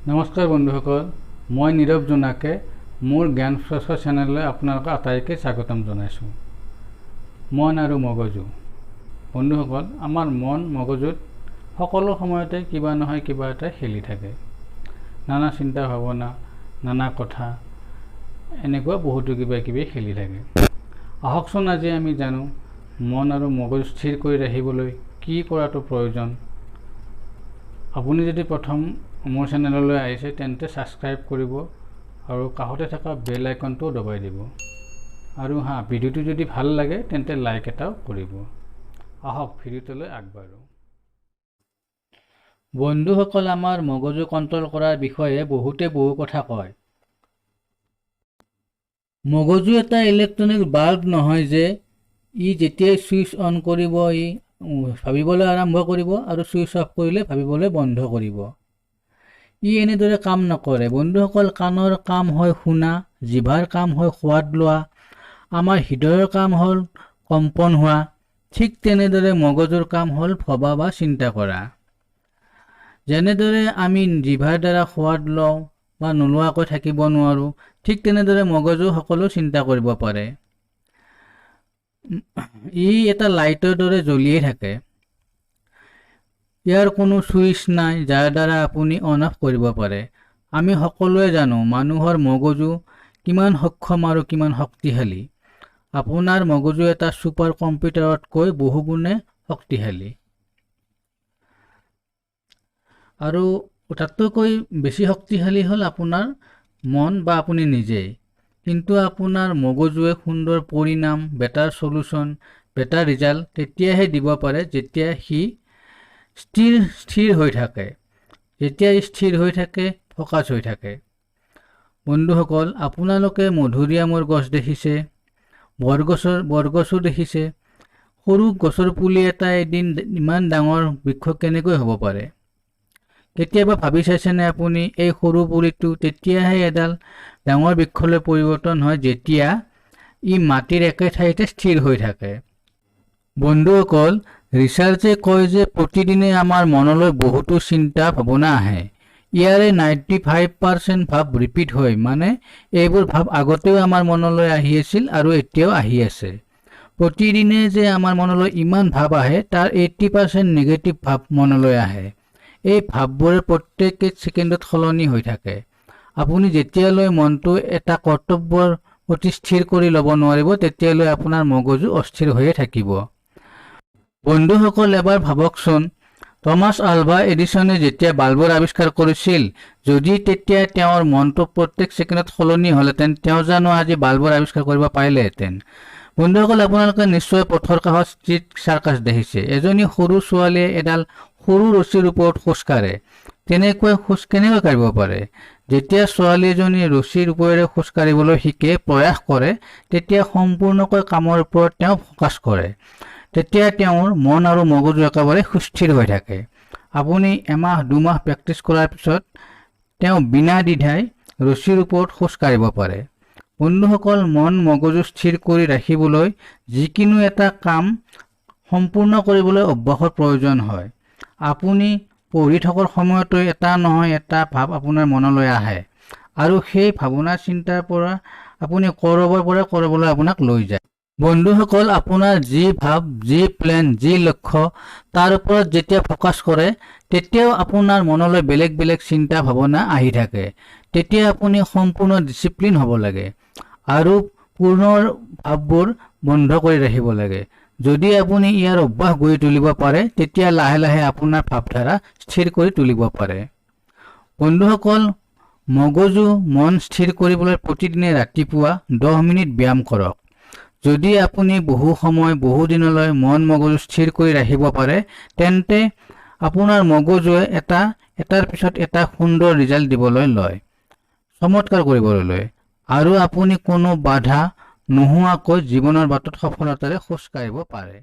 নমস্কাৰ বন্ধুসকল, মই নীৰৱ জোনাকে মোৰ জ্ঞান প্ৰচাৰ চেনেললৈ আপোনালোক আটাইকে স্বাগতম জনাইছোঁ। মন আৰু মগজু। বন্ধুসকল, আমাৰ মন মগজুত সকলো সময়তে কিবা নহয় কিবা এটা খেলি থাকে। নানা চিন্তা ভাৱনা, নানা কথা, এনেকুৱা বহুতো কিবা কিবি খেলি থাকে। আহকচোন আজি আমি জানো মন আৰু মগজু স্থিৰ কৰি ৰাখিবলৈ কি কৰাটো প্ৰয়োজন। আপুনি যদি প্ৰথম মোৰ চেনেললৈ আহিছে তেন্তে ছাবস্ক্ৰাইব কৰিব আৰু কাষতে থকা বেল আইকনটো দবাই দিব। আৰু ভিডিঅ'টো যদি ভাল লাগে তেন্তে লাইক এটাও কৰিব। আহক ভিডিঅ'টোলৈ আগবাঢ়ো। বন্ধুসকল, আমাৰ মগজু কণ্ট্ৰল কৰাৰ বিষয়ে বহুতে বহু কথা কয়। মগজু এটা ইলেক্ট্ৰনিক বাল্ব নহয় যে ই যেতিয়াই ছুইচ অন কৰিব ই ভাবিবলৈ আৰম্ভ কৰিব আৰু ছুইচ অফ কৰিলে ভাবিবলৈ বন্ধ কৰিব। ই এনেদৰে কাম নকৰে। বন্ধুসকল, কাণৰ কাম হয় শুনা, জিভাৰ কাম হয় সোৱাদ লোৱা, আমাৰ হৃদয়ৰ কাম হ'ল কম্পন হোৱা। ঠিক তেনেদৰে মগজুৰ কাম হ'ল ভবা বা চিন্তা কৰা। যেনেদৰে আমি জিভাৰ দ্বাৰা সোৱাদ লওঁ বা নোলোৱাকৈ থাকিব নোৱাৰোঁ, ঠিক তেনেদৰে মগজু সকলো চিন্তা কৰিব পাৰে। ই এটা লাইটৰ দৰে জ্বলিয়ে থাকে। ইয়াৰ কোনো ছুইচ নাই যাৰ দ্বাৰা আপুনি অন অফ কৰিব পাৰে। আমি সকলোৱে জানো মানুহৰ মগজু কিমান সক্ষম আৰু কিমান শক্তিশালী। আপোনাৰ মগজু এটা ছুপাৰ কম্পিউটাৰতকৈ বহুগুণে শক্তিশালী আৰু তাতকৈ বেছি শক্তিশালী হ'ল আপোনাৰ মন বা আপুনি নিজেই। কিন্তু আপোনাৰ মগজুৱে সুন্দৰ পৰিণাম, বেটাৰ চলুশ্যন, বেটাৰ ৰিজাল্ট তেতিয়াহে দিব পাৰে যেতিয়া সি স্থিৰ হৈ থাকে। যেতিয়া স্থিৰ হৈ থাকে, ফকাছ হৈ থাকে। বন্ধুসকল, আপোনালোকে মধুৰিআমৰ গছ দেখিছে, বৰগছো দেখিছে। সৰু গছৰ পুলি এটা এদিন ইমান ডাঙৰ বৃক্ষ কেনেকৈ হ'ব পাৰে? কেতিয়াবা ভাবি চাইছেনে আপুনি এই সৰু পুলিটো তেতিয়াহে এডাল ডাঙৰ বৃক্ষলৈ পৰিৱৰ্তন হয় যেতিয়া ই মাটিৰ একে ঠাইতে স্থিৰ হৈ থাকে। বন্ধুসকল, ৰিচাৰ্চে কয় যে প্ৰতিদিনে আমাৰ মনলৈ বহুতো চিন্তা ভাৱনা আহে। ইয়াৰে 95% ভাৱ ৰিপিট হয়, মানে এইবোৰ ভাৱ আগতেও আমাৰ মনলৈ আহি আছিল আৰু এতিয়াও আহি আছে। প্ৰতিদিনে যে আমাৰ মনলৈ ইমান ভাৱ আহে তাৰ 80% নিগেটিভ ভাৱ মনলৈ আহে। এই ভাৱবোৰে প্ৰত্যেক ছেকেণ্ডত সলনি হৈ থাকে। আপুনি যেতিয়ালৈ মনটো এটা কৰ্তব্যৰ প্ৰতি স্থিৰ কৰি ল'ব নোৱাৰিব তেতিয়ালৈ আপোনাৰ মগজু অস্থিৰ হৈয়ে থাকিব। বন্ধুসকল, এবাৰ ভাবকচোন, টমাছ আলভা এডিছনে যেতিয়া বাল্বৰ আৱিষ্কাৰ কৰিছিল, যদি তেতিয়া তেওঁৰ মনটো প্ৰত্যেক ছেকেণ্ডত সলনি হ'লহেঁতেন, তেওঁ জানো আজি বাল্বৰ আৱিষ্কাৰ কৰিব পাৰিলেহেঁতেন? বন্ধুসকল, আপোনালোকে নিশ্চয় পথৰ কাষত ষ্ট্ৰীট চাৰ্কাছ দেখিছে। এজনী সৰু ছোৱালীয়ে এডাল সৰু ৰছীৰ ওপৰত খোজ কাঢ়ে। তেনেকৈ খোজ কেনেকৈ কাঢ়িব পাৰে? যেতিয়া ছোৱালী এজনী ৰছীৰ ওপৰেৰে খোজ কাঢ়িবলৈ শিকে, প্ৰয়াস কৰে, তেতিয়া সম্পূৰ্ণকৈ কামৰ ওপৰত তেওঁ ফ'কাছ কৰে। তেতিয়া তেওঁৰ মন আৰু মগজু একেবাৰে সুস্থিৰ হৈ থাকে। আপুনি এমাহ দুমাহ প্ৰেক্টিছ কৰাৰ পিছত তেওঁ বিনা দ্বিধাই ৰছীৰ ওপৰত খোজ কাঢ়িব পাৰে। বন্ধুসকল, মন মগজু স্থিৰ কৰি ৰাখিবলৈ যিকোনো এটা কাম সম্পূৰ্ণ কৰিবলৈ অভ্যাসৰ প্ৰয়োজন হয়। আপুনি পঢ়ি থকাৰ সময়তো এটা নহয় এটা ভাৱ আপোনাৰ মনলৈ আহে আৰু সেই ভাৱনা চিন্তাৰ পৰা আপুনি ক'ৰবাৰ পৰা ক'ৰবালৈ আপোনাক লৈ যায়। বন্ধুসকল, আপোনাৰ যি ভাৱ, যি প্লেন, যি লক্ষ্য তাৰ ওপৰত যেতিয়া ফ'কাছ কৰে তেতিয়াও আপোনাৰ মনলৈ বেলেগ বেলেগ চিন্তা ভাৱনা আহি থাকে। তেতিয়া আপুনি সম্পূৰ্ণ ডিচিপ্লিন হ'ব লাগে আৰু পুনৰ ভাৱবোৰ বন্ধ কৰি ৰাখিব লাগে। যদি আপুনি ইয়াৰ অভ্যাস গঢ়ি তুলিব পাৰে তেতিয়া লাহে লাহে আপোনাৰ ভাৱধাৰা স্থিৰ কৰি তুলিব পাৰে। বন্ধুসকল, মগজু মন স্থিৰ কৰিবলৈ প্ৰতিদিনে ৰাতিপুৱা 10 মিনিট ব্যায়াম কৰক। যদি আপুনি বহু সময় বহু দিনলৈ মন মগজু স্থিৰ কৰি ৰাখিব পাৰে তেন্তে আপোনাৰ মগজুৱে এটাৰ পিছত এটা সুন্দৰ ৰিজাল্ট দিবলৈ লয়, চমৎকাৰ কৰিবলৈ লয় আৰু আপুনি কোনো বাধা নোহোৱাকৈ জীৱনৰ বাটত সফলতাৰে খোজ কাঢ়িব পাৰে।